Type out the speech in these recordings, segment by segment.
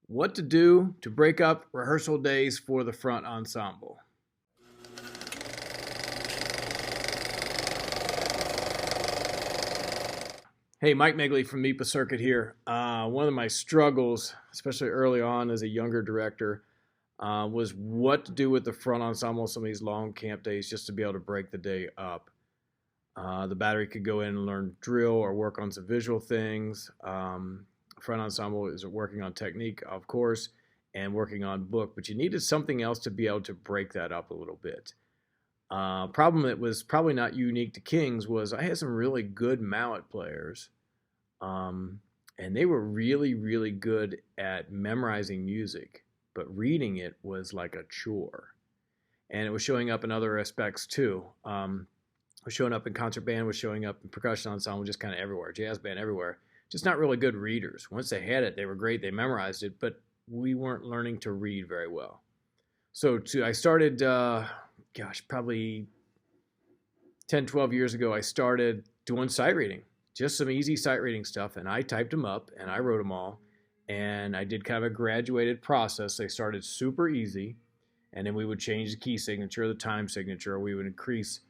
What to do to break up rehearsal days for the front ensemble. Hey, Mike Maegly from MEPA Circuit here. One of my struggles, especially early on as a younger director, was what to do with the front ensemble some of these long camp days just to be able to break the day up. The battery could go in and learn drill or work on some visual things. Front ensemble is working on technique, of course, and working on book, but you needed something else to be able to break that up a little bit. Problem that was probably not unique to Kings was I had some really good mallet players, and they were really, really good at memorizing music, but reading it was like a chore. And it was showing up in other aspects too. Was showing up in concert band, was showing up in percussion ensemble, just kind of everywhere, jazz band everywhere. Just not really good readers. Once they had it, they were great, they memorized it, but we weren't learning to read very well. So I started, probably 10, 12 years ago, I started doing sight reading, just some easy sight reading stuff, and I typed them up, and I wrote them all, and I did kind of a graduated process. They started super easy, and then we would change the key signature, the time signature, or we would increase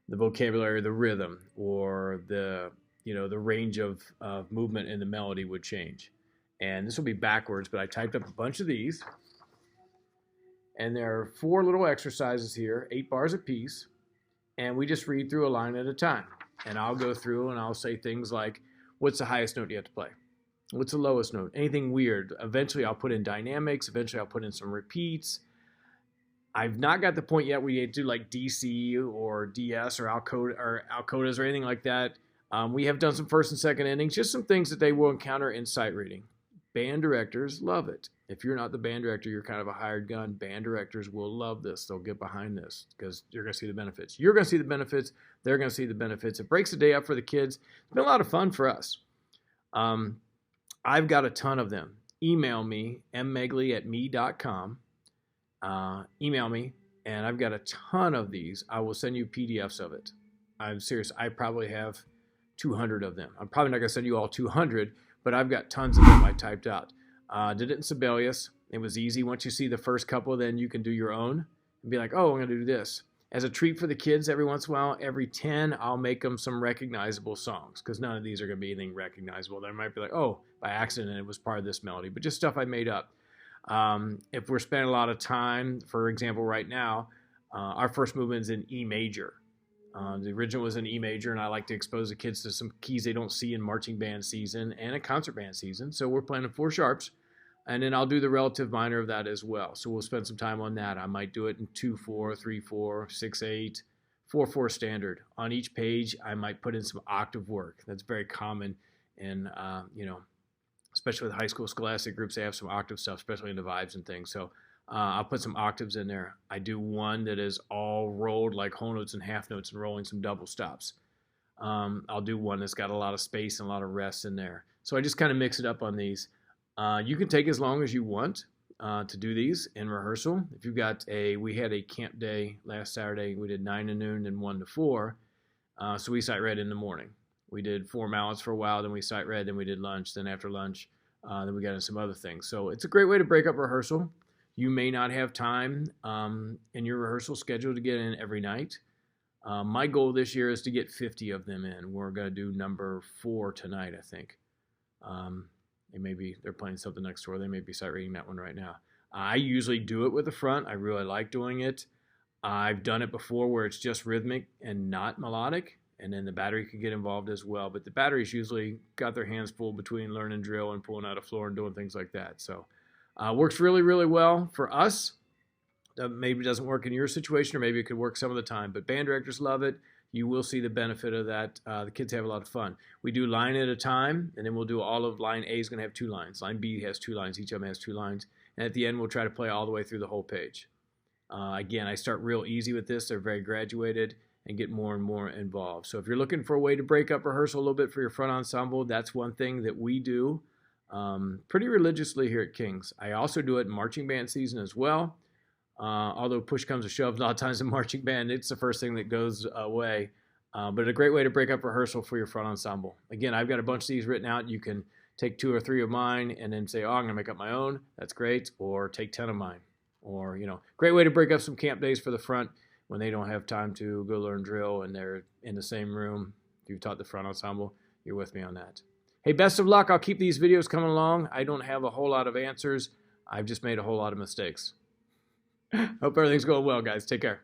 the vocabulary, the rhythm, or the range of movement in the melody would change. And this will be backwards, but I typed up a bunch of these. And there are 4 little exercises here, 8 bars apiece. And we just read through a line at a time. And I'll go through and I'll say things like, what's the highest note you have to play? What's the lowest note? Anything weird. Eventually I'll put in dynamics. Eventually I'll put in some repeats. I've not got the point yet where you do like DC or DS or Alcodas or anything like that. We have done some first and second endings, just some things that they will encounter in sight reading. Band directors love it. If you're not the band director, you're kind of a hired gun. Band directors will love this. They'll get behind this because you're going to see the benefits. You're going to see the benefits. They're going to see the benefits. It breaks the day up for the kids. It's been a lot of fun for us. I've got a ton of them. Email me, mmeegly@me.com. Email me, and I've got a ton of these. I will send you PDFs of it. I'm serious. I probably have 200 of them. I'm probably not going to send you all 200, but I've got tons of them I typed out. Did it in Sibelius. It was easy. Once you see the first couple, then you can do your own and be like, oh, I'm going to do this. As a treat for the kids, every once in a while, every 10, I'll make them some recognizable songs because none of these are going to be anything recognizable. They might be like, oh, by accident, it was part of this melody, but just stuff I made up. If we're spending a lot of time, for example, right now, our first movement is in E major. The original was in E major, and I like to expose the kids to some keys they don't see in marching band season and a concert band season. So we're playing in 4 sharps, and then I'll do the relative minor of that as well. So we'll spend some time on that. I might do it in 2/4, 3/4, 6/8, 4/4 standard. On each page, I might put in some octave work. That's very common in, especially with high school scholastic groups, they have some octave stuff, especially in the vibes and things. So I'll put some octaves in there. I do one that is all rolled like whole notes and half notes and rolling some double stops. I'll do one that's got a lot of space and a lot of rest in there. So I just kind of mix it up on these. You can take as long as you want to do these in rehearsal. If you've got we had a camp day last Saturday. We did 9 to noon and 1 to 4. So we sight read in the morning. We did 4 mallets for a while, then we sight read, then we did lunch, then after lunch, then we got into some other things. So it's a great way to break up rehearsal. You may not have time in your rehearsal schedule to get in every night. My goal this year is to get 50 of them in. We're going to do number 4 tonight, I think. They're playing something next door. They may be sight reading that one right now. I usually do it with the front. I really like doing it. I've done it before where it's just rhythmic and not melodic, and then the battery can get involved as well. But the battery's usually got their hands full between learning drill and pulling out a floor and doing things like that. So works really, really well for us. Maybe it doesn't work in your situation, or maybe it could work some of the time. But band directors love it. You will see the benefit of that. The kids have a lot of fun. We do line at a time, and then we'll do all of line A is going to have 2 lines. Line B has 2 lines. Each of them has 2 lines. And at the end, we'll try to play all the way through the whole page. Again, I start real easy with this. They're very graduated and get more and more involved. So if you're looking for a way to break up rehearsal a little bit for your front ensemble, that's one thing that we do pretty religiously here at Kings. I also do it in marching band season as well. Although push comes to shove, a lot of times in marching band, it's the first thing that goes away. But a great way to break up rehearsal for your front ensemble. Again, I've got a bunch of these written out. You can take 2 or 3 of mine and then say, oh, I'm going to make up my own. That's great. Or take 10 of mine. Or, great way to break up some camp days for the front when they don't have time to go learn drill and they're in the same room. If you've taught the front ensemble, you're with me on that. Hey, best of luck. I'll keep these videos coming along. I don't have a whole lot of answers. I've just made a whole lot of mistakes. Hope everything's going well, guys. Take care.